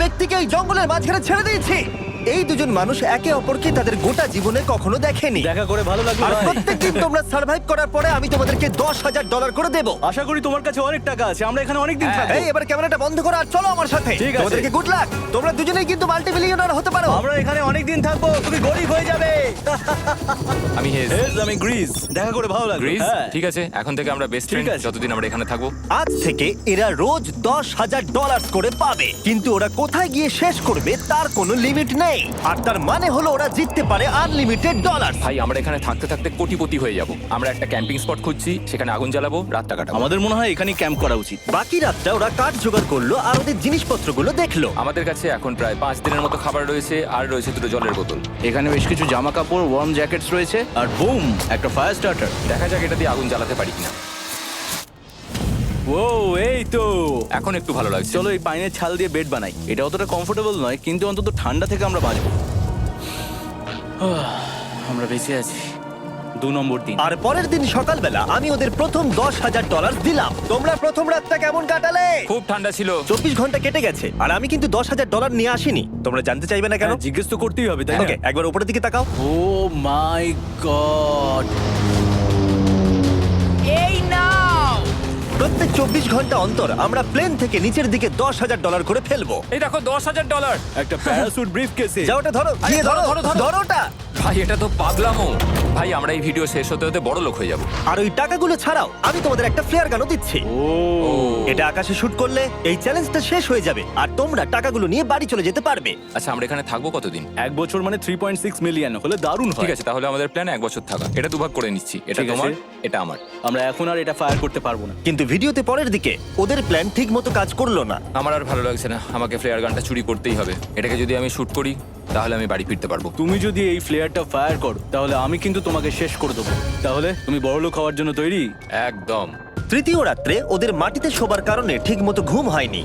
ব্যক্তিকে এই জঙ্গলের মাঝখানে ছেড়ে দিয়েছি। এই দুজন মানুষ একে অপরকে তাদের গোটা জীবনে কখনো দেখেনি। দেখা করে ভালো লাগলো আর ভাই। প্রত্যেকদিন তোমরা সার্ভাইভ করার পরে আমি তোমাদেরকে $10,000 করে দেবো। আশা করি তোমার কাছে অনেক টাকা আছে, আমরা এখানে অনেক দিন থাকবো। এই এবার ক্যামেরাটা বন্ধ করো আর চলো আমার সাথে। ঠিক আছে। তোমাদেরকে গুড লাক। তোমরা দুজনেই কিন্তু মাল্টিমিলিয়নার হতে পারো। আমরা এখানে অনেক দিন থাকবো, তুমি গরিব হয়ে যাবে। আমি হেজ। আমি গ্রিস। দেখা করে ভালো লাগলো। গ্রিস হ্যাঁ। ঠিক আছে, এখন থেকে আমরা বেস্ট ঠিক ফ্রেন্ড আছে। যতদিন আমরা এখানে থাকবো। আজ থেকে এরা রোজ $10,000 করে পাবে, কিন্তু ওরা কোথায় গিয়ে শেষ করবে তার কোনো লিমিট নেই। আর তার মানে হলো ওরা জিততে পারে আনলিমিটেড ডলার। ভাই আমরা এখানে থাকতে থাকতে কোটিপতি হয়ে যাব। আমরা একটা ক্যাম্পিং স্পট খুঁজছি, সেখানে আগুন জ্বালাবো, রাতটা কাটাবো। আমাদের মনে হয় এখানেই ক্যাম্প করা উচিত। বাকি রাতটা ওরা কাঠ জোগাড় করলো আর ওদের জিনিসপত্রগুলো দেখলো। আমাদের কাছে এখন প্রায় 5 দিনের মতো খাবার রয়েছে, আর রয়েছে 2টো জলের বোতল। এখানে বেশ কিছু জামা কাপড়, ওয়ার্ম জ্যাকেটস রয়েছে, আর বুম, একটা ফায়ার স্টার্টার। দেখা যাক এটা দিয়ে আগুন জ্বালাতে পারি কিনা। ও এই তো। এখন একটু ভালো লাগছে। চলো এই পাইনের ছাল দিয়ে বেড বানাই। এটা অতটা কমফোর্টেবল নয়, কিন্তু অন্তত ঠান্ডা থেকে আমরা বাঁচবো। আমরা বেঁচে আছি। 2 নম্বর দিন। আর পরের দিন সকালবেলা আমি ওদের প্রথম $10,000 দিলাম। তোমরা প্রথম রাতটা কেমন কাটালে? খুব ঠান্ডা ছিল। 24 ঘন্টা কেটে গেছে আর আমি কিন্তু $10,000 নিয়ে আসিনি। তোমরা জানতে চাইবে না কেন? হ্যাঁ, জিজ্ঞেস তো করতেই হবে, তাই না? ওকে, একবার উপরের দিকে তাকাও। ও মাই গড। প্রত্যেক 24 ঘন্টা অন্তর আমরা প্লেন থেকে নিচের দিকে $10,000 করে ফেলবো। এই দেখো $10,000। একটা প্যারাসুট ব্রিফকেসে। যাও ওটা ধরো, আরে গিয়ে ধরো, ধরো, ধরো। ধরো ওটা। ভাই এটা তো পাগলামো। ভাই আমরা এই ভিডিও শেষ হতে হতে বড় লোক হয়ে যাব। আর ওই টাকাগুলো ছাড়াও আমি তোমাদের একটা ফ্লেয়ার গানও দিচ্ছি। ও এটা আকাশে শুট করলে এই চ্যালেঞ্জটা শেষ হয়ে যাবে আর তোমরা টাকাগুলো নিয়ে বাড়ি চলে যেতে পারবে। আচ্ছা আমরা এখানে থাকবো কতদিন? 1 বছর মানে 3.6 মিলিয়ন হলে দারুণ হয়। ঠিক আছে, তাহলে আমাদের প্ল্যান 1 বছর থাকা। এটা দুভাগ করে নিচ্ছি, এটা ঠিক আছে। তোমার, এটা আমার। আমরা এখন আর এটা ফায়ার করতে পারবো না। কিন্তু ভিডিওতে পরের দিকে ওদের প্ল্যান ঠিক মতো কাজ করলো না। আমার আর ভালো লাগছে না, আমাকে ফ্লেয়ার গানটা চুরি করতেই হবে। এটাকে যদি আমি শুট করি তাহলে আমি বাড়ি ফিরতে পারবো। তুমি যদি এই ফ্লেয়ারটা ফায়ার করো তাহলে আমি কিন্তু তোমাকে শেষ করে দেবো। তাহলে তুমি বড়লোক হওয়ার জন্য তৈরি? একদম। তৃতীয় রাত্রে ওদের মাটিতে শোবার কারণে ঠিক মতো ঘুম হয়নি।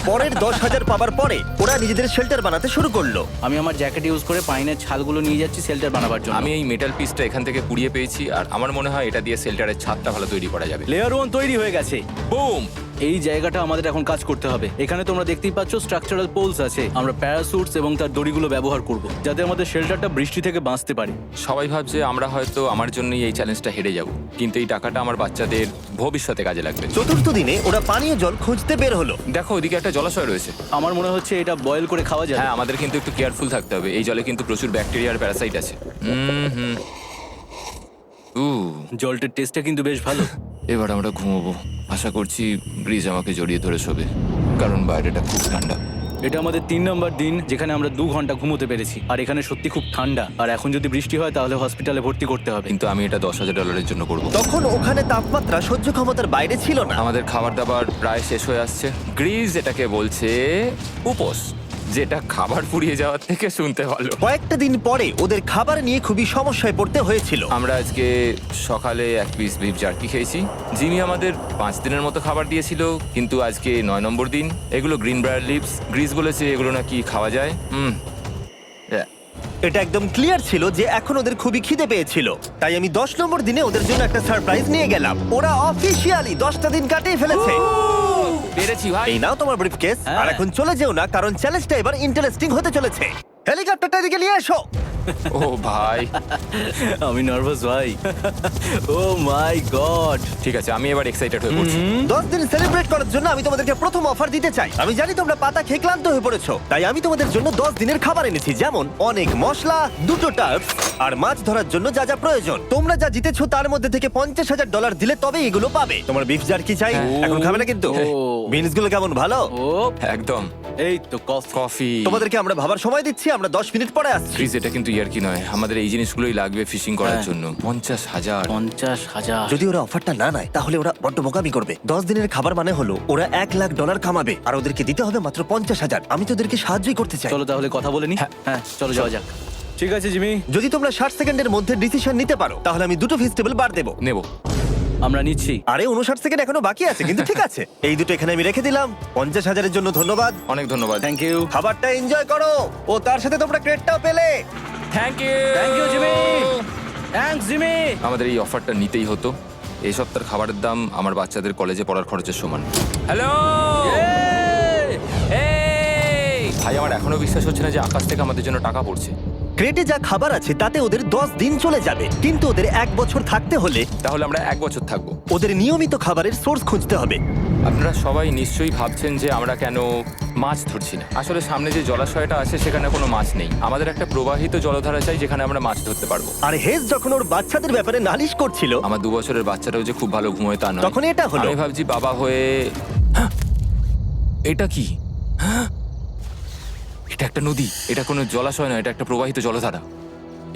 পরের 10,000 পাবার পরে ওরা নিজেদের শেল্টার বানাতে শুরু করলো। আমি আমার জ্যাকেট ইউজ করে পাইনের ছালগুলো নিয়ে যাচ্ছি শেল্টার বানাবার জন্য। আমি এই মেটাল পিসটা এখান থেকে কুড়িয়ে পেয়েছি, আর আমার মনে হয় এটা দিয়ে শেল্টারের ছাদটা ভালো তৈরি করা যাবে। লেয়ার 1 তৈরি হয়ে গেছে। বুম। এই জায়গাটা আমাদের এখন কাজ করতে হবে। এখানে তোমরা দেখতেই পাচ্ছ স্ট্রাকচারাল পোলস আছে। আমরা প্যারাসুটস এবং তার দড়িগুলো ব্যবহার করব যাতে আমাদের শেল্টারটা বৃষ্টি থেকে বাঁচতে পারে। সবাই ভাবছে আমরা হয়তো আমার জন্যই এই চ্যালেঞ্জটা হেরে যাব, কিন্তু এই টাকাটা আমার বাচ্চাদের ভবিষ্যতে কাজে লাগবে। চতুর্থ দিনে ওরা পানীয় জল খুঁজতে বের হলো। দেখো ওদিকে একটা জলাশয় রয়েছে। আমার মনে হচ্ছে এটা বয়েল করে খাওয়া যায়। হ্যাঁ, আমাদের কিন্তু একটু কেয়ারফুল থাকতে হবে। এই জলে কিন্তু প্রচুর ব্যাকটেরিয়া আর প্যারাসাইট আছে। জলটার টেস্টটা কিন্তু বেশ ভালো। এবার আমরা ঘুমোবো। আশা করছি ব্রিজ আমাকে জড়িয়ে ধরে শোবে, কারণ বাইরেটা খুব ঠান্ডা। এটা আমাদের 3 নম্বর দিন যেখানে আমরা 2 ঘন্টা ঘুমোতে পেরেছি। আর এখানে সত্যি খুব ঠান্ডা। আর এখন যদি বৃষ্টি হয় তাহলে হসপিটালে ভর্তি করতে হবে। কিন্তু আমি এটা $10,000 জন্য করব। তখন ওখানে তাপমাত্রা সহ্য ক্ষমতার বাইরে ছিল না। আমাদের খাবার দাবার প্রায় শেষ হয়ে আসছে। গ্রিজ এটাকে বলছে উপোস, যেটা খাবার পুড়িয়ে যাওয়ার থেকে শুনতে ভালো। কয়েকটা দিন পরে ওদের খাবার নিয়ে খুবই সমস্যায় পড়তে হয়েছিল। আমরা আজকে সকালে 1 পিস বিফ জার্কি খেয়েছি। জিমি আমাদের 5 দিনের মতো খাবার দিয়েছিল, কিন্তু আজকে 9 নম্বর দিন। এগুলো গ্রিন ব্রায়ার লিভস। গ্রিজ বলেছে এগুলো নাকি খাওয়া যায়। এটা একদম ক্লিয়ার ছিল যে এখন ওদের খুবই খিদে পেয়েছিল। তাই আমি 10 নম্বর দিনে ওদের জন্য একটা সারপ্রাইজ নিয়ে গেলাম। ওরা অফিসিয়ালি 10টা দিন কাটিয়ে ফেলেছে। পেরেছি ভাই। এই নাও তোমার ব্রিফকেস। হ্যাঁ। আর এখন চলে যেও না, কারণ চ্যালেঞ্জটা এবার ইন্টারেস্টিং হতে চলেছে। হেলিকপ্টারটা এদিকে নিয়ে এসো। ও ভাই, আমি নার্ভাস ভাই। ও মাই গড। ঠিক আছে, আমি এবার এক্সাইটেড হয়ে পড়ছি। 10 দিন সেলিব্রেট করার জন্য আমি তোমাদেরকে প্রথম অফার দিতে চাই। আমি জানি তোমরা পাতা খেয়ে ক্লান্ত হয়ে পড়েছো, তাই আমি তোমাদের জন্য 10 দিনের খাবার এনেছি, যেমন অনেক মশলা, 2টো টার্ফ আর মাছ ধরার জন্য যা যা প্রয়োজন। তোমরা যা জিতেছো তার মধ্যে থেকে $50,000 দিলে তবে এগুলো পাবে। তোমার বিফ জার্কি চাই? এখন খাবে না কিন্তু? ও। বিনস গুলো কেমন ভালো? ও একদম। এই তো কফি। কফি। তোমাদেরকে আমরা ভাবার সময় দিচ্ছি, আমরা 10 মিনিট পরে আসছি। গ্রিজ এটা কিন্তু ইয়ার কি নয়, আমাদের এই জিনিসগুলোই লাগবে ফিশিং করার হ্যাঁ। জন্য। 50,000। 50,000। যদি ওরা অফারটা না নেয় তাহলে ওরা বড্ড বোকামি করবে। 10 দিনের খাবার মানে হলো ওরা $1,00,000 কামাবে আর ওদেরকে দিতে হবে মাত্র 50,000। আমি তো ওদেরকে সাহায্যই করতে চাই। চলো তাহলে কথা বলে নি। হ্যাঁ চলো যাওয়া যাক। ঠিক আছে জিমি, যদি তোমরা 60 সেকেন্ডের মধ্যে ডিসিশন নিতে পারো তাহলে আমি 2টো ভেজিটেবল বার দেবো। নেব। আমরা নিচ্ছি। আরে 59 সেকেন্ড এখনো বাকি আছে, কিন্তু ঠিক আছে। এই দুটো এখানে আমি রেখে দিলাম। 50,000-এর জন্য ধন্যবাদ। অনেক ধন্যবাদ। Thank you. খাবারটা এনজয় করো। ও তার সাথে তোমরা ক্রেডটাও পেলে। Thank you. Thank you Jimmy. Thanks Jimmy. আমাদের এই অফারটা নিতেই হতো। এই সপ্তাহের খাবারের দাম আমার বাচ্চাদের কলেজে পড়ার খরচের সমান। হ্যালো। এখনো বিশ্বাস হচ্ছে না যে আকাশ থেকে আমাদের জন্য টাকা পড়ছে। ক্রেটে যা খাবার আছে তাতে ওদের 10 দিন চলে যাবে, কিন্তু ওদের 1 বছর থাকতে হলে তাহলে আমরা 1 বছর থাকবো। ওদের নিয়মিত খাবারের সোর্স খুঁজতে হবে। আপনারা সবাই নিশ্চয়ই ভাবছেন যে আমরা কেন মাছ ধরছি না। আসলে সামনে যে জলাশয়টা আছে সেখানে কোনো মাছ নেই। আমাদের একটা প্রবাহিত জলধারা চাই যেখানে আমরা মাছ ধরতে পারবো। আর হেজ যখন ওর বাচ্চাদের ব্যাপারে নালিশ করছিল, আমার 2 বছরের বাচ্চাটাও যে খুব ভালো ঘুমোয় তা নয়। তখন এটা হলো। আমি ভাবছি বাবা হয়ে এটা কি? এটা একটা নদী, এটা কোনো জলাশয় নয়, এটা একটা প্রবাহিত জলধারা।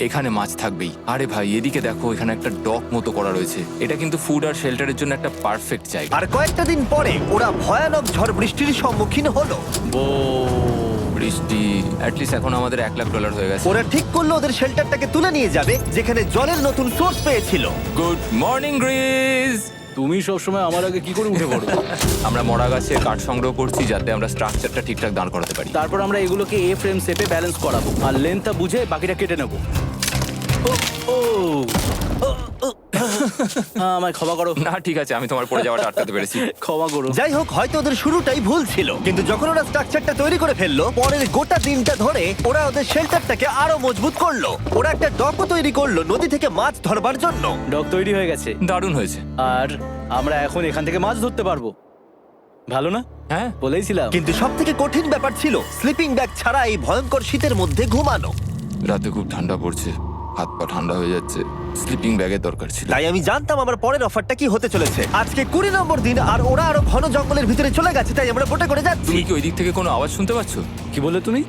এখানে মাছ থাকবেই। আরে ভাই এদিকে দেখো, এখানে একটা ডক মতো করা রয়েছে। এটা কিন্তু ফুড আর শেল্টারের জন্য একটা পারফেক্ট জায়গা। আর কয়েকটা দিন পরে ওরা ভয়ানক ঝড় বৃষ্টির সম্মুখীন হলো। বৃষ্টি অ্যাটলিস্ট এখন আমাদের $1,00,000 হয়ে গেছে। ওরা ঠিক করলো ওদের শেল্টারটাকে তুলে নিয়ে যাবে, যেখানে জলের নতুন সোর্স পেয়েছিল। Good morning Greece. তুমি সবসময় আমার আগে কি করে উঠে পড়ো? আমরা মরা গাছের কাঠ সংগ্রহ করছি যাতে আমরা স্ট্রাকচারটা ঠিকঠাক দাঁড় করাতে পারি। তারপর আমরা এগুলোকে এ ফ্রেম শেপে ব্যালেন্স করাবো আর লেন্থটা বুঝে বাকিটা কেটে নেবো। আমায় ক্ষমা করো। না ঠিক আছে, আমি তোমার পড়ে যাওয়াটা আটকাতে পেরেছি। ক্ষমা করো। যাই হোক, হয়তো ওদের শুরুটাই ভুল ছিল, কিন্তু যখন ওরা স্ট্রাকচারটা তৈরি করে ফেললো, পরের গোটা দিনটা ধরে ওরা ওদের শেল্টারটাকে আরো মজবুত করলো। ওরা একটা ডকও তৈরি করলো নদী থেকে মাছ ধরবার জন্য। ডক তৈরি হয়ে গেছে দারুণ হয়েছে। আর আমরা এখন এখান থেকে মাছ ধরতে পারবো। ভালো না? হ্যাঁ বলেইছিলাম। কিন্তু সব থেকে কঠিন ব্যাপার ছিল স্লিপিং ব্যাগ ছাড়া এই ভয়ঙ্কর শীতের মধ্যে ঘুমানো। রাতে খুব ঠান্ডা পড়ছে, হাত পা ঠান্ডা হয়ে যাচ্ছে। স্লিপিং ব্যাগের দরকার ছিল। তাই আমি জানতাম আমার পরের অফারটা কি হতে চলেছে। আজকে 20 নম্বর দিন, আর ওরা আরো ঘন জঙ্গলের ভিতরে চলে গেছে, তাই আমরা বোটে করে যাচ্ছি। তুমি কি ওই দিক থেকে কোনো আওয়াজ শুনতে পাচ্ছ? কি বললে তুমি?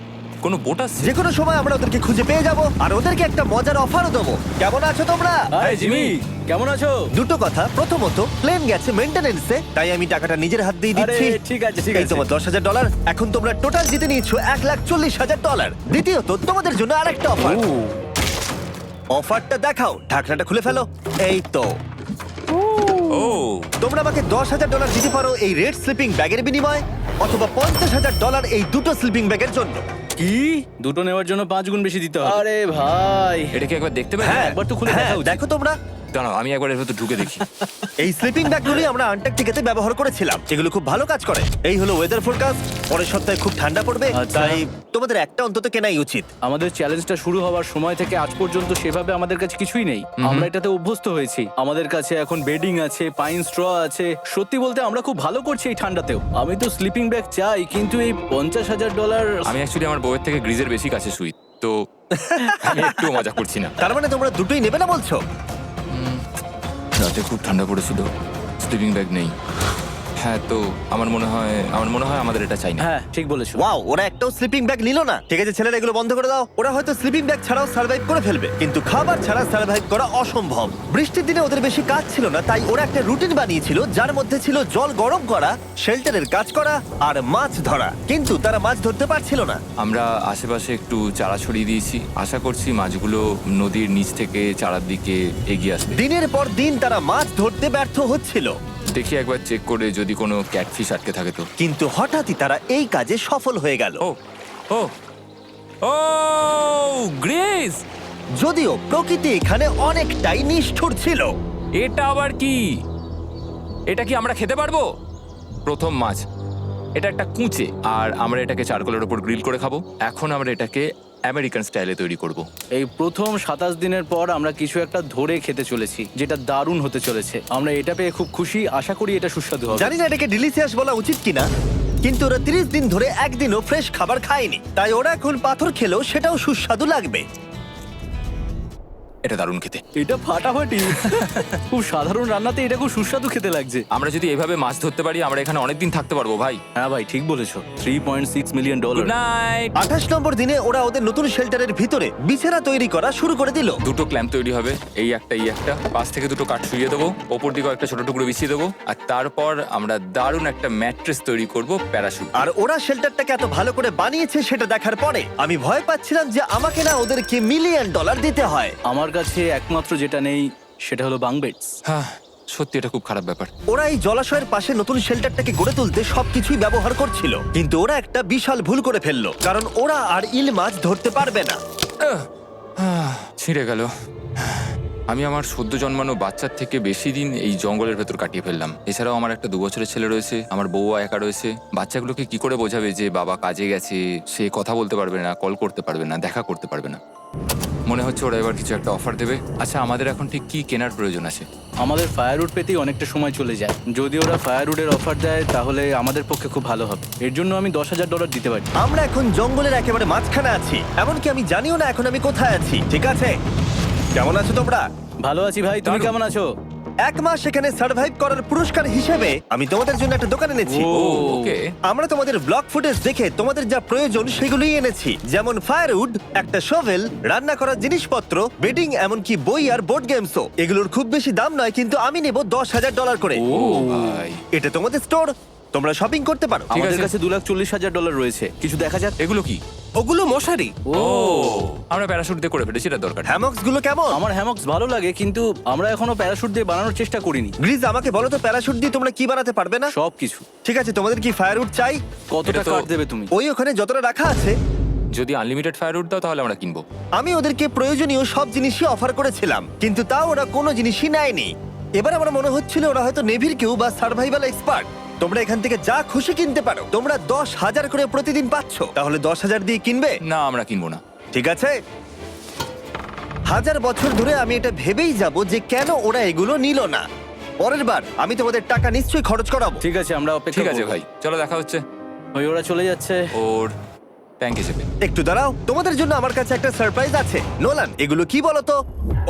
কোনো বোট আসছে? যে কোনো সময় আমরা ওদেরকে খুঁজে পেয়ে যাব, আর ওদেরকে একটা মজার অফারও দেবো। কেমন আছো তোমরা? হাই জিমি, কেমন আছো? দুটো কথা, প্রথমত প্লেন গেছে মেইনটেনেন্সে, তাই আমি টাকাটা নিজের হাত দিয়ে আরে দিচ্ছি। ঠিক আছে ঠিক এই আছে। তোমার $10,000। এখন তোমরা টোটাল জিতে নিয়েছো $1,40,000। দ্বিতীয়ত তোমাদের জন্য আরেকটা অফার। অফারটা দেখাও, ঢাকনাটা খুলে ফেলো। এই তো, ও তোমরা আমাকে $10,000 দিতে পারো এই রেড স্লিপিং ব্যাগের বিনিময়ে, অথবা $50,000 এই দুটো স্লিপিং ব্যাগের জন্য। কি? দুটো নেওয়ার জন্য 5 গুণ বেশি দিতে হবে? আরে ভাই, এটা কি একবার দেখতে পারি? হ্যাঁ, একবার তো খুলে হ্যাঁ, দেখা উচিত। দেখো তোমরা। দাঁড়াও আমি একবার এর ভেতর ঢুকে দেখি। এই স্লিপিং ব্যাগগুলি আমরা আন্টার্কটিকাতে ব্যবহার করেছিলাম, এগুলো খুব ভালো কাজ করে। এই হলো ওয়েদার ফোরকাস্ট, পরের সপ্তাহে খুব ঠান্ডা পড়বে, আচ্ছা। তাই তোমাদের একটা অন্তত কেনাই উচিত। আমাদের চ্যালেঞ্জটা শুরু হওয়ার সময় থেকে আজ পর্যন্ত সেভাবে আমাদের কাছে কিছুই নেই। আমরা এটাতে অভ্যস্ত হয়েছি। আমাদের কাছে এখন বেডিং আছে, পাইন স্ট্র আছে। সত্যি বলতে আমরা খুব ভালো করছি এই ঠান্ডাতেও। আমি তো স্লিপিং ব্যাগ চাই, কিন্তু এই $50,000। আমি অ্যাকচুয়ালি আমার বউয়ের থেকে গ্রিজের বেশি কাছে শুই, তো আমি একটু মজা করছি না। তার মানে তোমরা দুটোই নেবে না বলছো? রাতে খুব ঠান্ডা পড়েছিল, স্লিপিং ব্যাগ নেই। হ্যাঁ, তো আমার মনে হয় আমাদের এটা চাই না। হ্যাঁ ঠিক বলেছো। ওয়াও, ওরা একটাও স্লিপিং ব্যাগ নিল না। ঠিক আছে ছেলেরা, এগুলো বন্ধ করে দাও। ওরা হয়তো স্লিপিং ব্যাগ ছাড়াও সার্ভাইভ করে ফেলবে, কিন্তু খাবার ছাড়া সার্ভাইভ করা অসম্ভব। বৃষ্টির দিনে ওদের বেশি কাজ ছিল না, তাই ওরা একটা রুটিন বানিয়েছিল যার মধ্যে ছিল জল গরম করা, শেল্টারের কাজ করা আর মাছ ধরা। কিন্তু তারা মাছ ধরতে পারছিল না। আমরা আশেপাশে একটু চারা ছড়িয়ে দিয়েছি, আশা করছি মাছগুলো নদীর নিচ থেকে চারার দিকে এগিয়ে আসবে। দিনের পর দিন তারা মাছ ধরতে ব্যর্থ হচ্ছিল, দেখি একবার চেক করে যদি কোনো ক্যাটফিশ আটকে থাকে তো। কিন্তু হঠাৎই তারা এই কাজে সফল হয়ে গেল। ও ও ও গ্রেস, যদিও প্রকৃতি এখানে অনেকটাই নিষ্ঠুর ছিল। এটা আবার কি? এটা কি আমরা খেতে পারবো? প্রথম মাছ। এটা একটা কুঁচে, আর আমরা এটাকে চারকোলের উপর গ্রিল করে খাবো। এখন আমরা এটাকে আমেরিকান স্টাইলে তৈরি করব। এই প্রথম 27 দিনের পর আমরা কিছু একটা ধরে খেতে চলেছি, যেটা দারুণ হতে চলেছে। আমরা এটা পেয়ে খুব খুশি, আশা করি এটা সুস্বাদু হবে। জানি না এটাকে ডিলিশিয়াস বলা উচিত কিনা, কিন্তু ওরা 30 দিন ধরে একদিনও ফ্রেশ খাবার খায়নি, তাই ওরা এখন পাথর খেলেও সেটাও সুস্বাদু লাগবে। এটা দারুণ খেতে। এটা ফাটাফাটি। খুব সাধারণ রান্নাতে এটা খুব সুস্বাদু খেতে লাগছে। আমরা যদি এভাবে মাছ ধরতে পারি, আমরা এখানে অনেকদিন থাকতে পারবো ভাই। হ্যাঁ ভাই ঠিক বলেছো। $3.6 মিলিয়ন। Good night. 28 নম্বর দিনে ওরা ওদের নতুন শেল্টারের ভিতরে বিছানা তৈরি করা শুরু করে দিল। দুটো ক্ল্যাম্প তৈরি হবে, এই একটা, পাশ থেকে দুটো কাঠ শুইয়ে দেবো, ওপর দিকে একটা ছোট টুকরো বিছিয়ে দেবো, আর তারপর আমরা দারুণ একটা ম্যাট্রেস তৈরি করব, প্যারাশুট। আর ওরা শেল্টারটাকে এত ভালো করে বানিয়েছে সেটা দেখার পরে আমি ভয় পাচ্ছিলাম যে আমাকে না ওদেরকে $1 মিলিয়ন দিতে হয়। আমার কাছে একমাত্র যেটা নেই সেটা হলো বাঙ্ক বেডস। হ্যাঁ, সত্যি এটা খুব খারাপ ব্যাপার। ওরা এই জলাশয়ের পাশে নতুন শেল্টারটাকে গড়ে তুলতে সবকিছুই ব্যবহার করছিল, কিন্তু ওরা একটা বিশাল ভুল করে ফেললো, কারণ ওরা আর ইল মাছ ধরতে পারবে না। ছিঁড়ে গেল। আমি আমার সদ্য জন্মানো বাচ্চার থেকে বেশি দিন এই জঙ্গলের ভেতর কাটিয়ে ফেললাম। এছাড়াও আমার একটা 2 বছরের ছেলে রয়েছে, আমার বউ একা রয়েছে। বাচ্চাগুলোকে কি করে বোঝাবে যে বাবা কাজে গেছে, সে কথা বলতে পারবে না, কল করতে পারবে না, দেখা করতে পারবে না। মনে হচ্ছে ওরা এবার কিছু একটা অফার দেবে। আচ্ছা, আমাদের এখন ঠিক কি কেনার প্রয়োজন আছে? আমাদের ফায়ারউড পেতেই অনেকটা সময় চলে যায়। যদি ওরা ফায়ারউডের অফার দেয় তাহলে আমাদের পক্ষে খুব ভালো হবে। এর জন্য আমি $10,000 দিতে পারি। আমরা এখন জঙ্গলের একেবারে মাঝখানে আছি, এমনকি আমি জানিও না এখন আমি কোথায় আছি। ঠিক আছে, কেমন আছো তোমরা? ভালো আছি ভাই, তুমি দারুণ। কেমন আছো? 1 মাস এখানে সার্ভাইভ করার পুরস্কার হিসেবে আমি তোমাদের জন্য একটা দোকান এনেছি। ও। ওকে। আমরা তোমাদের ব্লগ ফুটেজ দেখে তোমাদের যা প্রয়োজন সেগুলোই এনেছি, যেমন ফায়ারউড, একটা শোভেল, রান্না করার জিনিসপত্র, বেডিং, এমনকি বই আর বোর্ড গেমসও। এগুলোর খুব বেশি দাম নয়, কিন্তু আমি নেব $10,000 করে। ও ভাই, এটা তোমাদের স্টোর, তোমরা শপিং করতে পারো। ঠিক আমাদের আছে। কাছে $2,40,000 রয়েছে। কিছু দেখা যাক। এগুলো কি? ওগুলো মশারি। ও, আমরা প্যারাশুট দিয়ে করে ফেলেছি, এটা দরকার নেই। হ্যামক্স গুলো কেমন? আমার হ্যামক্স ভালো লাগে, কিন্তু আমরা এখনো প্যারাশুট দিয়ে বানানোর চেষ্টা করিনি। গ্রিজ, আমাকে বলো তো, প্যারাশুট দিয়ে তোমরা কি বানাতে পারবে না? সবকিছু। ঠিক আছে, তোমাদের কি ফায়ারউড চাই? কতটা এটা তো- কাট দেবে তুমি? ওই ওখানে যতটা রাখা আছে। যদি আনলিমিটেড ফায়ারউড দাও তাহলে আমরা কিনবো। আমি ওদেরকে প্রয়োজনীয় সব জিনিসই অফার করেছিলাম, কিন্তু তাও ওরা কোনো জিনিসই নেয়নি। এবার আমার মনে হচ্ছিল ওরা হয়তো নেভির কেউ বা সার্ভাইভাল এক্সপার্ট। তোমরা এখান থেকে যা খুশি কিনতে পারো। তোমরা 10,000 করে প্রতিদিন পাচ্ছ, তাহলে 10,000 দিয়ে কিনবে? না, আমরা কিনবো না। ঠিক আছে। 1000 বছর ধরে আমি এটা ভেবেই যাব যে কেন ওরা এগুলো নিল না। পরের বার আমি তোমাদের টাকা নিশ্চয়ই খরচ করাবো। ঠিক আছে, আমরা অপেক্ষা ঠিক আছে করব। ভাই, চলো দেখা হচ্ছে। ওই ওরা চলে যাচ্ছে। ওর ট্যাঙ্ক হিসেবে। একটু দাঁড়াও, তোমাদের জন্য আমার কাছে একটা সারপ্রাইজ আছে। নোলান, এগুলো কি বলো তো?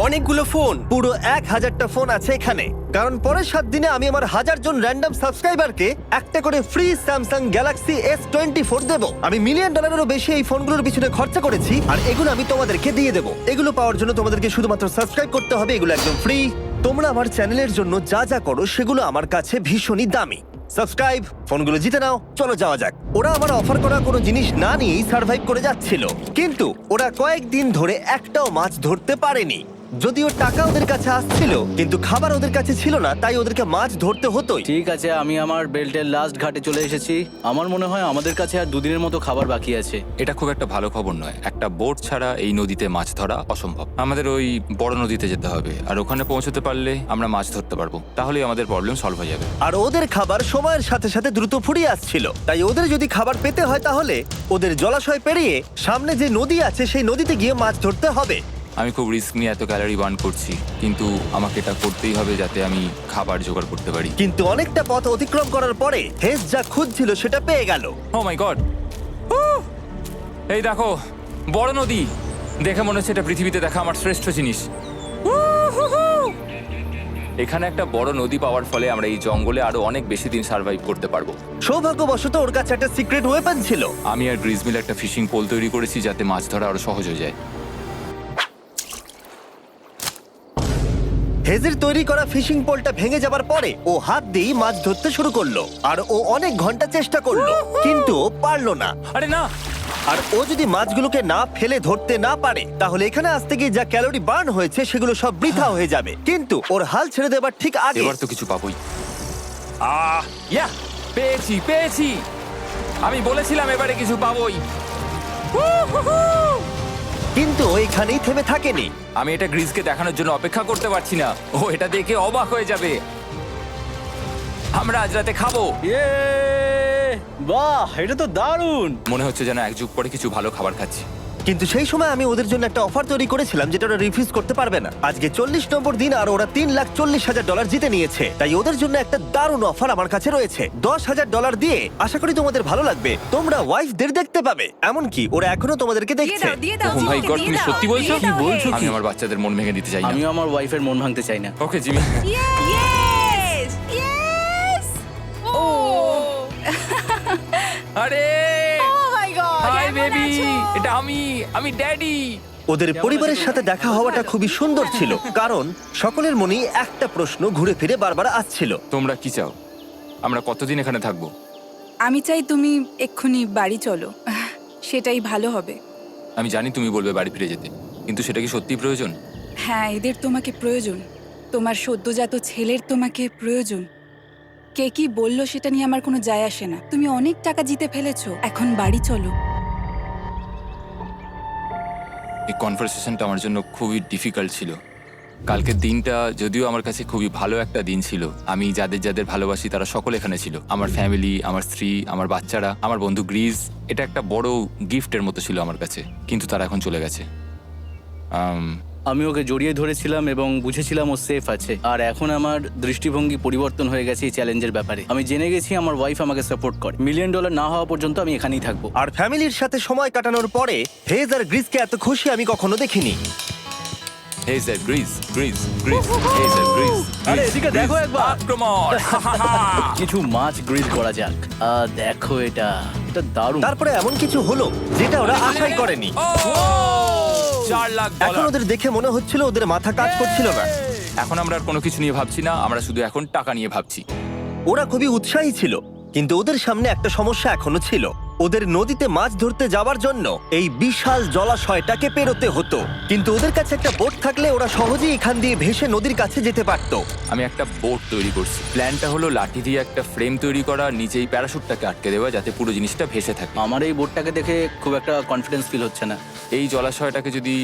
অনেকগুলো ফোন। পুরো 1000টা ফোন আছে এখানে, কারণ পরের 7 দিনে আমি আমার 1000 জন র্যান্ডম সাবস্ক্রাইবারকে একটা করে ফ্রি স্যামসাং গ্যালাক্সি S24 দেব। আমি $1 মিলিয়নেরও বেশি এই ফোনগুলোর পিছনে খরচা করেছি, আর এগুলো আমি তোমাদেরকে দিয়ে দেবো। এগুলো পাওয়ার জন্য তোমাদেরকে শুধুমাত্র সাবস্ক্রাইব করতে হবে, এগুলো একদম ফ্রি। তোমরা আমার চ্যানেলের জন্য যা যা করো সেগুলো আমার কাছে ভীষণই দামি। সাবস্ক্রাইব, ফোনগুলো জিতে নাও। চলো যাওয়া যাক। ওরা আমার অফার করা কোনো জিনিস না নিয়েই সার্ভাইভ করে যাচ্ছিল, কিন্তু ওরা কয়েকদিন ধরে একটাও মাছ ধরতে পারেনি। যদিও টাকা ওদের কাছে আসছিল, কিন্তু খাবার ওদের কাছে ছিল না, তাই ওদেরকে মাছ ধরতে হতোই। ঠিক আছে, আমি আমার বেল্টের লাস্ট ঘাটে চলে এসেছি। আমার মনে হয় আমাদের কাছে আর 2 দিনের মতো খাবার বাকি আছে। এটা খুব একটা ভালো খবর নয়। একটা বোট ছাড়া এই নদীতে মাছ ধরা অসম্ভব। আমাদের ওই বড় নদীতে যেতে হবে, আর ওখানে পৌঁছতে পারলে আমরা মাছ ধরতে পারবো। তাহলেই আমাদের প্রবলেম সলভ হয়ে যাবে। আর ওদের খাবার সময়ের সাথে সাথে দ্রুত ফুরিয়ে আসছিল, তাই ওদের যদি খাবার পেতে হয় তাহলে ওদের জলাশয় পেরিয়ে সামনে যে নদী আছে সেই নদীতে গিয়ে মাছ ধরতে হবে। আমি খুব রিস্ক নিয়ে এত ক্যালোরি বার্ন করছি, কিন্তু আমাকে এটা করতেই হবে যাতে আমি খাবার জোগাড় করতে পারি। কিন্তু অনেকটা পথ অতিক্রম করার পরে হেস যা খুঁজছিল সেটা পেয়ে গেল। ও মাই গড! এই দেখো, বড় নদী। দেখে মনে হচ্ছে এটা পৃথিবীতে দেখা আমার শ্রেষ্ঠ জিনিস। এখানে একটা বড় নদী পাওয়ার ফলে আমরা এই জঙ্গলে আরো অনেক বেশি দিন সার্ভাইভ করতে পারবো। সৌভাগ্যবশত ওর কাছে একটা সিক্রেট ওয়েপন ছিল। আমি আর গ্রিজমিল একটা ফিশিং পোল তৈরি করেছি যাতে মাছ ধরা আরো সহজ হয়ে যায়। হেজের তৈরি করা ফিশিং পোলটা ভেঙে যাবার পরে ও হাত দিয়েই মাছ ধরতে শুরু করলো, আর ও অনেক ঘন্টা চেষ্টা করলো, কিন্তু ও পারলো না। আরে না! আর ও যদি মাছগুলোকে না ফেলে ধরতে না পারে তাহলে এখানে আসতে গিয়ে যা ক্যালোরি বার্ন হয়েছে সেগুলো সব বৃথা হয়ে যাবে। কিন্তু ওর হাল ছেড়ে দেবার ঠিক আগে এবার তো কিছু পাবোই। ইয়া! পেয়েছি, পেয়েছি! আমি বলেছিলাম এবারে কিছু পাবোই। কিন্তু ও এখানেই থেমে থাকেনি। আমি এটা গ্রিজকে দেখানোর জন্য অপেক্ষা করতে পারছি না। ও এটা দেখে অবাক হয়ে যাবে। আমরা আজ রাতে খাবো। ইয়ে! বাহ, এটা তো দারুণ। মনে হচ্ছে যেন এক যুগ পরে কিছু ভালো খাবার খাচ্ছি। কিন্তু সেই সময় আমি ওদের জন্য একটা অফার তৈরি করেছিলাম যেটা ওরা রিফিউজ করতে পারবে না। আজকে 40 নম্বর দিন আর ওরা $3,40,000 জিতে নিয়েছে, তাই ওদের জন্য একটা দারুণ অফার আমার কাছে রয়েছে। $10,000 দিয়ে আশা করি তোমাদের ভালো লাগবে। তোমরা ওয়াইফদের দেখতে পাবে, এমনকি ওরা এখনো তোমাদেরকে দেখছে। ও মাই গড, তুমি সত্যি বলছো? কি বলছো? আমি আমার বাচ্চাদের মন ভেঙে দিতে চাই না। আমিও আমার ওয়াইফের মন ভাঙতে চাই না। Okay Jimmy. Yes! Yes! Oh! আরে Oh my God! হাই কেমন বেবি, আছো? এটা আমি ড্যাডি। ওদের পরিবারের সাথে দেখা হওয়াটা খুবই সুন্দর ছিল, কারণ সকলের মনেই একটা প্রশ্ন ঘুরে ফিরে বারবার আসছিল। তোমরা কি চাও? আমরা কতদিন এখানে থাকবো? আমি চাই তুমি এক্ষুনি বাড়ি চলো, সেটাই ভালো হবে। আমি জানি তুমি বলবে বাড়ি ফিরে যেতে, কিন্তু সেটা কি সত্যি প্রয়োজন? হ্যাঁ, এদের তোমাকে প্রয়োজন। তোমার সদ্যজাত ছেলের তোমাকে প্রয়োজন। কে কি বললো সেটা নিয়ে আমার কোনো যায় আসে না। তুমি অনেক টাকা জিতে ফেলেছো, এখন বাড়ি চলো। এই কনভারসেশনটা আমার জন্য খুবই ডিফিকাল্ট ছিল। কালকের দিনটা যদিও আমার কাছে খুবই ভালো একটা দিন ছিল। আমি যাদের যাদের ভালোবাসি তারা সকলে এখানে ছিল। আমার ফ্যামিলি, আমার স্ত্রী, আমার বাচ্চারা, আমার বন্ধু গ্রিজ। এটা একটা বড় গিফটের মতো ছিল আমার কাছে, কিন্তু তারা এখন চলে গেছে। আমি ওকে জড়িয়ে ধরেছিলাম এবং বুঝেছিলাম ও সেফ আছে। আর এখন আমার দৃষ্টিভঙ্গি পরিবর্তন হয়ে গেছে এই চ্যালেঞ্জের ব্যাপারে। আমি জেনে গেছি আমার ওয়াইফ আমাকে সাপোর্ট করে। $1 মিলিয়ন না হওয়া পর্যন্ত আমি এখানেই থাকবো। আর ফ্যামিলির সাথে সময় কাটানোর পরে হেজ আর গ্রিসকে এত খুশি আমি কখনো দেখিনি। হেজার গ্রিজ, গ্রিজ, গ্রিজ, হেজার গ্রিজ। আরে এদিকে দেখো একবার। আক্রমণ! কিছু মাছ গ্রিল করা যাক। দেখো এটা দারুণ। তারপরে এমন কিছু হলো যেটা ওরা আশাই করেনি। ও! 4 লাখ এখন ডলার। ওদের দেখে মনে হচ্ছিল ওদের মাথা কাজ করছিল না। এখন আমরা আর কোনো কিছু নিয়ে ভাবছি না, আমরা শুধু এখন টাকা নিয়ে ভাবছি। ওরা খুবই উৎসাহী ছিল, কিন্তু ওদের সামনে একটা সমস্যা এখনো ছিল। ওদের নদীতে মাছ ধরতে যাওয়ার জন্য এই বিশাল জলাশয়টাকে পেরোতে হতো, কিন্তু ওদের কাছে একটা বোট থাকলে ওরা সহজেই এখান দিয়ে ভেসে নদীর কাছে যেতে পারতো। আমি একটা বোট তৈরি করছি। প্ল্যানটা হলো লাঠি দিয়ে একটা ফ্রেম তৈরি করা, নিচেই প্যারাশুটটাকে আটকে দেওয়া, যাতে পুরো জিনিসটা ভেসে থাকে। আমার এই বোটটাকে দেখে খুব একটা কনফিডেন্স ফিল হচ্ছে না। এই জলাশয়টাকে যদি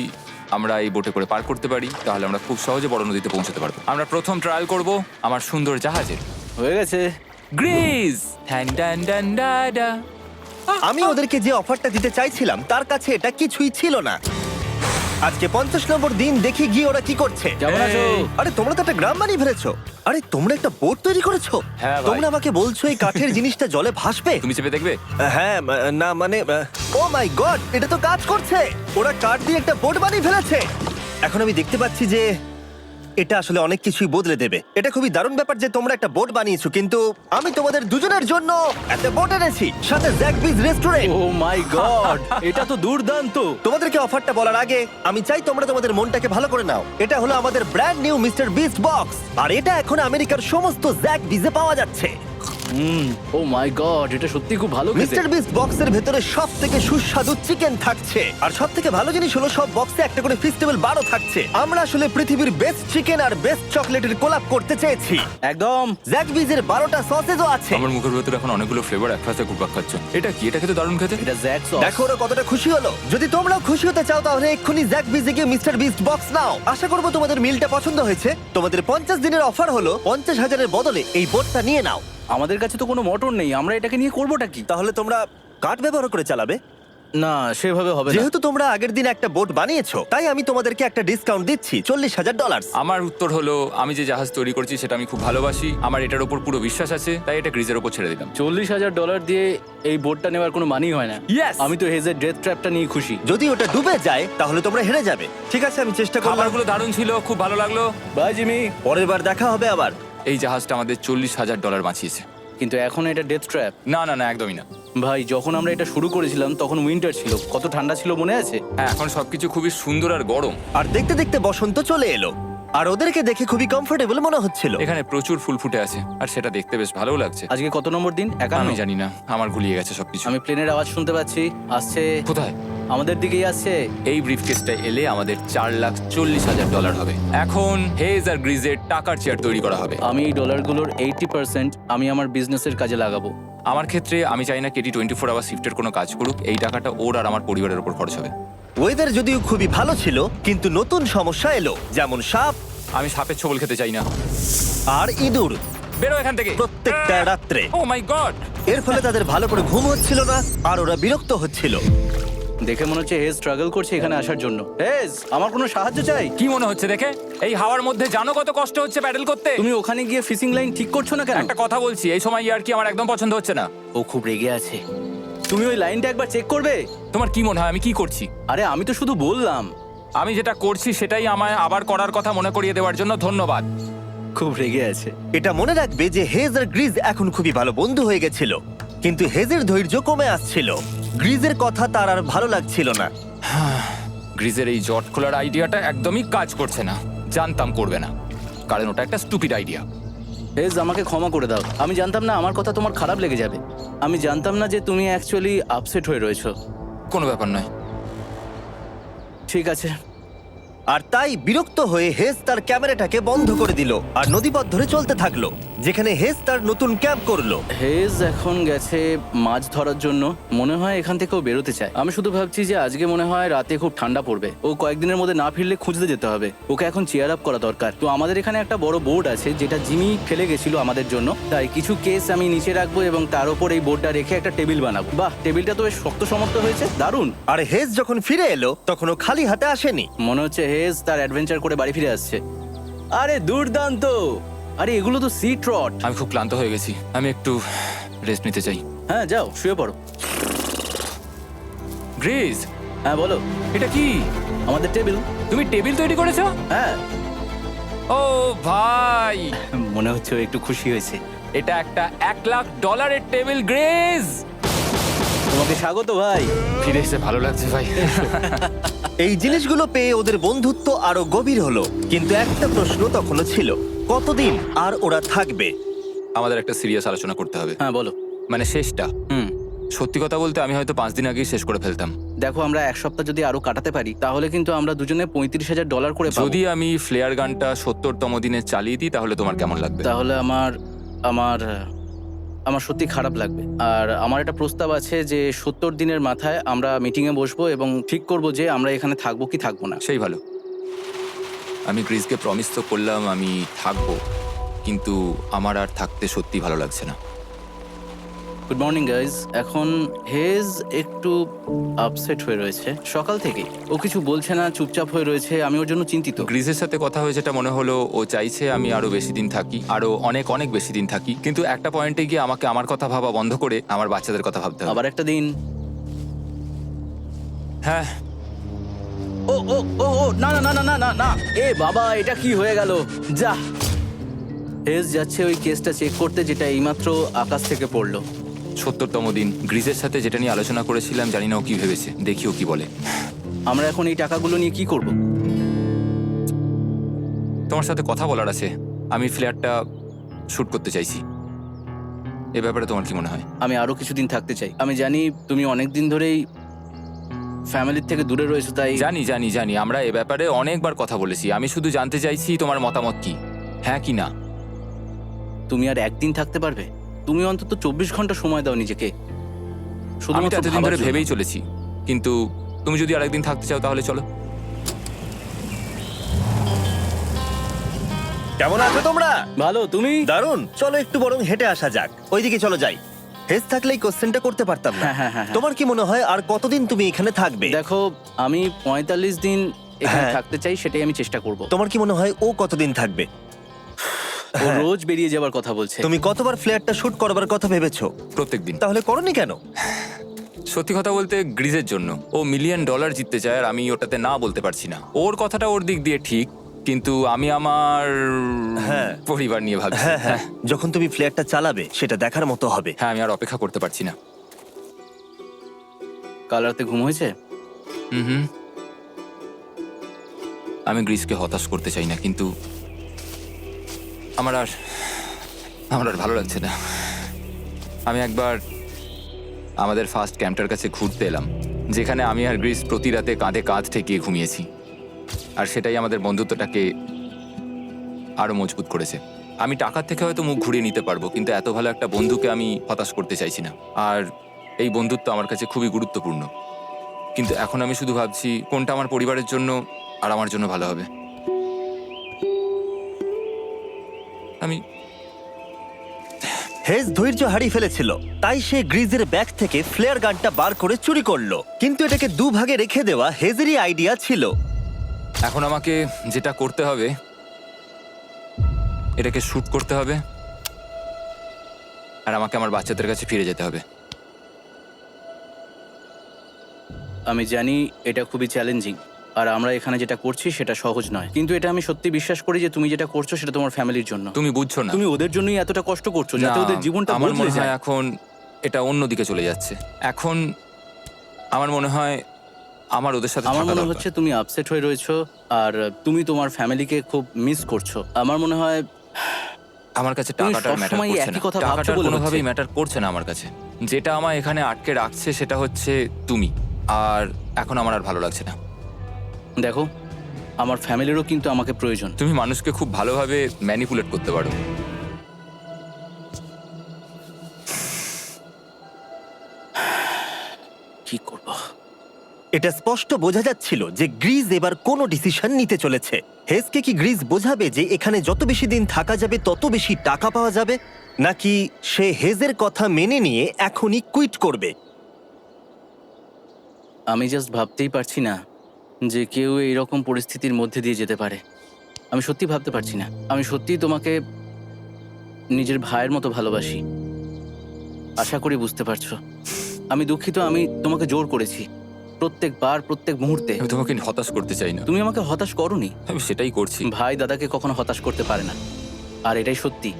আমরা এই বোটে করে পার করতে পারি তাহলে আমরা খুব সহজে বড় নদীতে পৌঁছতে পারবো। আমরা প্রথম ট্রায়াল করব আমার সুন্দর জাহাজের। হয়ে গেছে। গ্রিজ! ঠ্যান ড্যান ড্যান ডা ডা। আমি ওদেরকে যে অফারটা দিতে চাইছিলাম তার কাছে এটা কিছুই ছিল না। আজকে 50 নম্বর দিন, দেখি গিয়ে ওরা কি করছে। কেমন আছো? আরে তোমরা তো একটা গ্রাম বানিয়ে ফেলেছো। আরে তোমরা একটা বোট তৈরি করেছো? হ্যাঁ ভাই। তোমরা আমাকে বলছো এই কাঠের জিনিসটা জলে ভাসবে? তুমি চেপে দেখবে? হ্যাঁ, না মানে, ও মাই গড, এটা তো কাজ করছে। ওরা কাঠ দিয়ে একটা বোট বানিয়ে ফেলেছে। এখন আমি দেখতে পাচ্ছি যে এটা আসলে অনেক কিছুই বদলে দেবে। এটা খুবই দারুণ ব্যাপার যে তোমরা একটা বোট বানিয়েছো, কিন্তু আমি তোমাদের দুজনের জন্য একটা বোট এনেছি, সাথে জ্যাকবিজ রেস্টুরেন্ট। ও মাই গড, এটা তো দুর্দান্ত। তোমাদেরকে অফারটা বলার আগে আমি চাই তোমরা তোমাদের মনটাকে ভালো করে নাও। এটা হলো আমাদের brand new Mister Beast box, আর এটা এখন আমেরিকার সমস্ত জ্যাক বিজে পাওয়া যাচ্ছে। ও মাই গড, এটা সত্যি খুব ভালো খেতে। মিস্টার বিস্ট বক্সের ভেতরে সব থেকে সুস্বাদু চিকেন থাকছে, আর সব থেকে ভালো জিনিস হলো সব বক্সে একটা করে ফেস্টিভ্যাল বারও থাকছে। আমরা আসলে পৃথিবীর বেস্ট চিকেন আর বেস্ট চকলেটের কোলাপ করতে চেয়েছি। একদম। জ্যাক বিজের 12টা সসেজও আছে। আমার মুখের ভেতরে এখন অনেকগুলো ফ্লেভার একসাথে ঘুরপাক খাচ্ছে। এটা কি? এটা খেতে দারুণ খেতে। এটা জ্যাক সস। দেখো ওরা কতটা খুশি হলো। যদি তোমরাও খুশি হতে চাও তাহলে এক্ষুনি জ্যাক বিজে গিয়ে মিস্টার বিস্ট বক্স নাও। আশা করবো তোমাদের মিলটা পছন্দ হয়েছে। তোমাদের 50 দিনের অফার হলো 50,000-এর বদলে এই বোটটা নিয়ে নাও। আমাদের কাছে তো কোনো মোটর নেই, আমরা এটাকে নিয়ে করবোটা কি? তাহলে তোমরা কাঠ ব্যবহার করে চালাবে? না, সেভাবে হবে না। যেহেতু তোমরা আগের দিন একটা বোট বানিয়েছো, তাই আমি তোমাদেরকে একটা ডিসকাউন্ট দিচ্ছি, $40,000। আমার উত্তর হলো, আমি যে জাহাজ তৈরি করছি সেটা আমি খুব ভালোবাসি, আমার এটার উপর পুরো বিশ্বাস আছে, তাই এটা গ্রিজের উপর ছেড়ে দিলাম। $40,000 দিয়ে এই বোটটা নেওয়ার কোনো মানেই হয় না। Yes! আমি তো হেজের ডেথ ট্র্যাপটা নিয়ে খুশি। যদি ওটা ডুবে যায় তাহলে তোমরা হেরে যাবে। ঠিক আছে, আমি চেষ্টা করলাম। খাবারগুলো দারুণ ছিল, খুব ভালো লাগলো। Bye Jimmy. পরের বার দেখা হবে আবার। এই জাহাজটা আমাদের $40,000 বাঁচিয়েছে। কিন্তু এখন এটা ডেথ ট্র্যাপ। না না না, একদমই না। ভাই, যখন আমরা এটা শুরু করেছিলাম তখন উইন্টার ছিল, কত ঠান্ডা ছিল মনে আছে? হ্যাঁ, এখন সবকিছু খুবই সুন্দর আর গরম। আর দেখতে দেখতে বসন্ত চলে এলো, আর ওদেরকে দেখে খুবই কমফোর্টেবল মনে হচ্ছিল। এখানে প্রচুর ফুল ফুটে আছে আর সেটা দেখতে বেশ ভালো লাগছে। আজকে কত নম্বর দিন? আমি 51। জানি না, আমার গুলিয়ে গেছে সবকিছু। আমি প্লেনের আওয়াজ শুনতে পাচ্ছি, আসছে। কোথায়? আমাদের দিকেই আসছে। এই ব্রিফকেসটা এলে আমাদের $4,40,000 হবে। এখন হেজ আর গ্রিজের টাকার চেয়ার তৈরি করা হবে। আমি এই ডলারগুলোর 80% আমি আমার বিজনেসের কাজে লাগাবো। আমার ক্ষেত্রে আমি চাই না কেটি 24 আওয়ার শিফটের কোনো কাজ করুক। এই টাকাটা ওর আর আমার পরিবারের উপর খরচ হবে। ওয়েদার যদিও খুবই ভালো ছিল, কিন্তু নতুন সমস্যা এলো, যেমন সাপ আমি সাপের ছোবল খেতে চাই না। আর ইঁদুর বেরো এখান থেকে প্রত্যেকটা রাত্রে। ও মাই গড! এর ফলে তাদের ভালো করে ঘুম হচ্ছিল না, আর ওরা বিরক্ত হচ্ছিল। দেখে মনে হচ্ছে হেজ স্ট্রাগল করছে এখানে আসার জন্য। হেজ, আমার কোনো সাহায্য চাই? কি মনে হচ্ছে দেখে? এই হাওয়ার মধ্যে জানো কত কষ্ট হচ্ছে প্যাডেল করতে? তুমি ওখানে গিয়ে ফিশিং লাইন ঠিক করছো না কেন? একটা কথা বলছি, এই সময় ইয়ার কি আমার একদম পছন্দ হচ্ছে না। ও খুব রেগে আছে। তুমি ওই লাইনটা একবার চেক করবে? তোমার কি মনে হয় আমি কি করছি? আরে আমি তো শুধু বললাম। আমি যেটা করছি সেটাই আমায় আবার করার কথা মনে করিয়ে দেওয়ার জন্য ধন্যবাদ। খুব রেগে আছে। এটা মনে রাখবে যে হেজ আর গ্রিজ এখন খুবই ভালো বন্ধু হয়ে গেছিল, কিন্তু হেজের ধৈর্য কমে আসছিল। গ্রিজের কথা তার আর ভালো লাগছিল না। গ্রিজের এই জট খোলার আইডিয়াটা একদমই কাজ করছে না। জানতাম করবে না, কারণ ওটা একটা স্টুপিড আইডিয়া। হেজ, আমাকে ক্ষমা করে দাও। আমি জানতাম না আমার কথা তোমার খারাপ লেগে যাবে। আমি জানতাম না যে তুমি অ্যাকচুয়ালি আপসেট হয়ে রয়েছো। কোনো ব্যাপার নয়। ঠিক আছে, আর তাই বিরক্ত হয়ে হেজ তার ক্যামেরাটাকে বন্ধ করে দিল আর নদীপথ ধরে চলতে থাকলো, যেখানে হেজ তার নতুন ক্যাম্প করলো। হেজ এখন গেছে মাছ ধরার জন্য। মনে হয় এখান থেকেও বেরোতে চায়। আমি শুধু ভাবছি যে আজকে মনে হয় রাতে খুব ঠান্ডা পড়বে। ও কয়েকদিনের মধ্যে না ফিরলে খুঁজতে যেতে হবে। ওকে এখন চেয়ার আপ করা দরকার। তো আমাদের এখানে একটা বড় বোর্ড আছে যেটা জিমি ফেলে গেছিল আমাদের জন্য। তাই কিছু কেস আমি নিচে রাখবো এবং তার উপর এই বোর্ডটা রেখে একটা টেবিল বানাবো। বাহ, টেবিলটা তো বেশ শক্ত সমর্থ হয়েছে, দারুণ। আর হেজ যখন ফিরে এলো তখন ও খালি হাতে আসেনি। মনে হচ্ছে হেজ তার অ্যাডভেঞ্চার করে বাড়ি ফিরে আসছে। আরে দুর্দান্ত! আরে এগুলো তো সি ট্রট। আমি খুব ক্লান্ত হয়ে গেছি, আমি একটু রেস্ট নিতে চাই। হ্যাঁ, যাও শুয়ে পড়ো। গ্রেস, হ্যাঁ বলো। এটা কি? আমাদের টেবিল। তুমি টেবিল তৈরি করেছো? হ্যাঁ, ও ভাই, মনে হচ্ছে ও একটু খুশি হয়েছে। এটা একটা $1,00,000 টেবিল। গ্রেস, তোমাকে স্বাগত ভাই। ফিরে এসে ভালো লাগছে ভাই। এই জিনিসগুলো পেয়ে ওদের বন্ধুত্ব আরো গভীর হলো, কিন্তু একটা প্রশ্ন তখনও ছিল, কতদিন আর ওরা থাকবে? আমাদের একটা সিরিয়াস আলোচনা করতে হবে, হ্যাঁ বলো। মানে শেষটা। সত্যি কথা বলতে আমি হয়তো 5 দিন আগেই শেষ করে ফেলতাম। দেখো, আমরা এক সপ্তাহ যদি আরো কাটাতে পারি তাহলে কিন্তু আমরা দুজনে $35,000 করে পাবো। যদি আমি ফ্লেয়ার গানটা 70তম দিনে চালিয়ে দিই তাহলে তোমার কেমন লাগবে? তাহলে আমার সত্যি খারাপ লাগবে। আর আমার একটা প্রস্তাব আছে যে 70 দিনের মাথায় আমরা মিটিংয়ে বসবো এবং ঠিক করব যে আমরা এখানে থাকবো কি থাকবো না। সেই ভালো। আমি গ্রিসকে প্রমিস তো করলাম আমি থাকবো, কিন্তু আমার আর থাকতে সত্যি ভালো লাগছে না। Good morning guys. এখন হেজ একটু আপসেট হয়ে রয়েছে সকাল থেকে। ও কিছু বলছে না, চুপচাপ হয়ে রয়েছে। আমি ওর জন্য চিন্তিত। গ্রিসের সাথে কথা হয়েছে, এটা মনে হলো ও চাইছে আমি আরো বেশি দিন থাকি, আরো অনেক অনেক বেশি দিন থাকি। কিন্তু একটা পয়েন্টে গিয়ে আমাকে আমার কথা ভাবা বন্ধ করে আমার বাচ্চাদের কথা ভাবতে হবে। আবার একটা দিন। হ্যাঁ, ও ও ও ও না না না না না না না, এ বাবা, এটা কি হয়ে গেল? যা, হেজ যাচ্ছে ওই কেসটা চেক করতে যেটা এইমাত্র আকাশ থেকে পড়লো। 70তম দিন। গ্রিসের সাথে যেটা নিয়ে আলোচনা করেছিলাম, জানি না ও কি ভেবেছে, দেখি ও কি বলে। আমরা এখন এই টাকাগুলো নিয়ে কি করব? তোমার সাথে কথা বলার আছে। আমি ফ্ল্যাটটা শুট করতে চাইছি। এ ব্যাপারে তোমার কি মনে হয়? আমি আরো কিছুদিন থাকতে চাই। আমি জানি তুমি অনেক দিন ধরেই ফ্যামিলির থেকে দূরে রয়েছো, তাই জানি জানি জানি, আমরা এ ব্যাপারে অনেকবার কথা বলেছি। আমি শুধু জানতে চাইছি তোমার মতামত কি, হ্যাঁ কি না। তুমি আর একদিন থাকতে পারবে? তুমি অন্তত 24 ঘন্টা সময় দাও নিজেকে। আমি তো শুধুমাত্র এতদিন ভাবার ধরে জন্য। ভেবেই চলেছি, কিন্তু তুমি যদি আরেকদিন থাকতে চাও তাহলে চলো। কেমন আছো তোমরা? ভালো, তুমি? দারুণ। চলো একটু বরং হেঁটে আসা যাক, ওইদিকে চলো যাই। হেজ থাকলে এই কোশ্চেনটা করতে পারতাম না। হ্যাঁ। তোমার কি মনে হয় আর কতদিন তুমি এখানে থাকবে? দেখো, আমি 45 দিন এখানে হ্যাঁ। থাকতে চাই, সেটাই আমি চেষ্টা করব। তোমার কি মনে হয় ও কতদিন থাকবে? ও রোজ বেরিয়ে যাবার কথা বলছে। তুমি কতবার ফ্ল্যাটটা শুট করবার কথা ভেবেছো? প্রত্যেকদিন। তাহলে করনি কেন? সত্যি কথা বলতে গ্রিজের জন্য। ও $1 মিলিয়ন জিততে চায় আর আমি ওটাতে না বলতে পারছি না। ওর কথাটা ওর দিক দিয়ে ঠিক, কিন্তু আমি আমার হ্যাঁ। পরিবার নিয়ে ভাবছি। হ্যাঁ, যখন তুমি ফ্ল্যাটটা চালাবে সেটা দেখার মতো হবে। হ্যাঁ, আমি আর অপেক্ষা করতে পারছি না। কাল রাতে ঘুম হয়েছে? হুম। আমি গ্রিসকে হতাশ করতে চাই না, কিন্তু আমার আর ভালো লাগছে না। আমি একবার আমাদের ফার্স্ট ক্যাম্পটার কাছে ঘুরতে এলাম, যেখানে আমি আর গ্রিস প্রতি রাতে কাঁধে কাঁধ ঠেকিয়ে ঘুমিয়েছি, আর সেটাই আমাদের বন্ধুত্বটাকে আরো মজবুত করেছে। আমি টাকার থেকে হয়তো মুখ ঘুরিয়ে নিতে পারবো, কিন্তু এত ভালো একটা বন্ধুকে আমি হতাশ করতে চাইছি না। আর এই বন্ধুত্ব আমার কাছে খুবই গুরুত্বপূর্ণ। কিন্তু এখন আমি শুধু ভাবছি কোনটা আমার পরিবারের জন্য আর আমার জন্য ভালো হবে। আমি হেজ ধৈর্য হারিয়ে ফেলেছিল, তাই সে গ্রিজের ব্যাগ থেকে ফ্লেয়ার গানটা বার করে চুরি করলো। কিন্তু এটাকে দুভাগে রেখে দেওয়া হেজেরই আইডিয়া ছিল। এখন আমাকে যেটা করতে হবে, এটাকে শুট করতে হবে, আর আমাকে আমার বাচ্চাদের কাছে ফিরে যেতে হবে। আমি জানি এটা খুবই চ্যালেঞ্জিং, আর আমরা এখানে যেটা করছি সেটা সহজ নয়, কিন্তু এটা আমি সত্যি বিশ্বাস করি যে তুমি যেটা করছো সেটা তোমার ফ্যামিলির জন্য। তুমি বুঝছো না, তুমি ওদের জন্যই এতটা কষ্ট করছো যাতে না, ওদের জীবনটা আমার বদলে মনে হয় যায়। এখন এটা অন্যদিকে চলে যাচ্ছে। এখন আমার মনে হয় আমার ওদের সাথে আমার থাকা মনে দরকার। হচ্ছে তুমি আপসেট হয়ে রয়েছো আর তুমি তোমার ফ্যামিলিকে খুব মিস করছো। আমার মনে হয় আমার কাছে তুমি টাকাটার ম্যাটার সবসময় করছে একই না। কথা ভাবছো টাকাটার বলে কোনোভাবেই হচ্ছে। ম্যাটার করছে না আমার কাছে। যেটা আমায় এখানে আটকে রাখছে সেটা হচ্ছে তুমি, আর এখন আমার আর ভালো লাগছে না। দেখো, আমার ফ্যামিলিরও কিন্তু আমাকে প্রয়োজন। তুমি মানুষকে খুব ভালোভাবে ম্যানিপুলেট করতে পারো। কি করব? এটা স্পষ্ট বোঝা যাচ্ছিল যে গ্রিজ এবার কোনো ডিসিশন নিতে চলেছে। হেজকে কি গ্রিজ বোঝাবে যে এখানে যত বেশি দিন থাকা যাবে তত বেশি টাকা পাওয়া যাবে, নাকি সে হেজের কথা মেনে নিয়ে এখনই কুইট করবে? আমি জাস্ট ভাবতেই পারছি না যে কেউ এইরকম পরিস্থিতির মধ্যে দিয়ে যেতে পারে। আমি সত্যি ভাবতে পারছি না। আমি সত্যিই তোমাকে নিজের ভাইয়ের মতো ভালোবাসি। আশা করি বুঝতে পারছো। আমি দুঃখিত, আমি তোমাকে জোর করেছি প্রত্যেকবার, প্রত্যেক মুহূর্তে। আমি তোমাকে হতাশ করতে চাই না, তুমি আমাকে হতাশ করোনি। আমি সেটাই করছি। ভাই দাদাকে কখনো হতাশ করতে পারে না, আর এটাই সত্যি।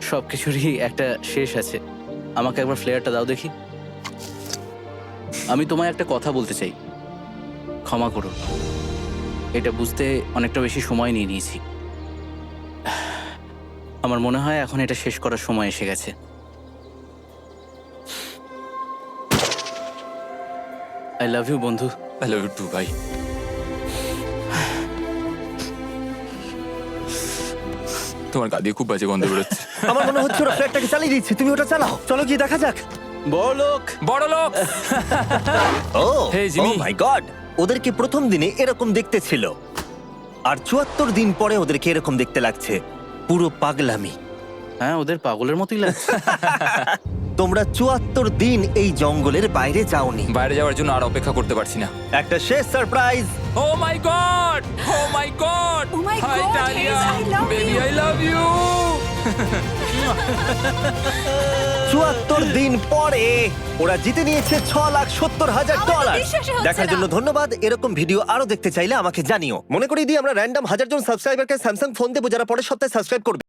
সবকিছুরই একটা শেষ আছে। আমাকে একবার ফ্লেয়ারটা দাও দেখি। আমি তোমায় একটা কথা বলতে চাই, ক্ষমা করো। এটা বুঝতে অনেকটা বেশি সময় নিয়ে নিয়েছি। আমার মনে হয় এখন এটা শেষ করার সময় এসে গেছে। আই লাভ ইউ বন্ধু। আই লাভ ইউ টু ভাই। তোমার গা দিয়ে খুব বাজে গন্ধ বেরোচ্ছে। আমার মনে হচ্ছে ওরা ফ্ল্যাটটাকে চালিয়ে দিচ্ছে। তুমি ওটা চালাও, চলো গিয়ে দেখা যাক। বড়লোক। বড় লোক। ও Hey, Jimmy. মাই গড, ওদেরকে প্রথম দিনে এরকম দেখতে ছিল, আর ৭৪ দিন পরে ওদেরকে এরকম দেখতে লাগছে। পুরো পাগলামি। হ্যাঁ, ওদের পাগলের মতোই লাগছে। তোমরা ৭৪ দিন এই জঙ্গলের বাইরে যাওনি। বাইরে যাওয়ার জন্য আর অপেক্ষা করতে পারছি না। একটা শেষ surprise. Oh my God, oh my God, Oh my hi God, Dalia, Hayes, I love baby you. I love you. ৭৪ দিন পরে ওরা জিতে নিয়েছে $৬,৭০,০০০। আমার তো বিশ্বাসই হচ্ছে দেখার না। জন্য ধন্যবাদ। এরকম ভিডিও আরো দেখতে চাইলে আমাকে জানিও। মনে করিয়ে দিই, আমরা র্যান্ডম ১,০০০ জন সাবস্ক্রাইবারকে স্যামসাং ফোন দেবো যারা পরের সপ্তাহে সাবস্ক্রাইব করবে।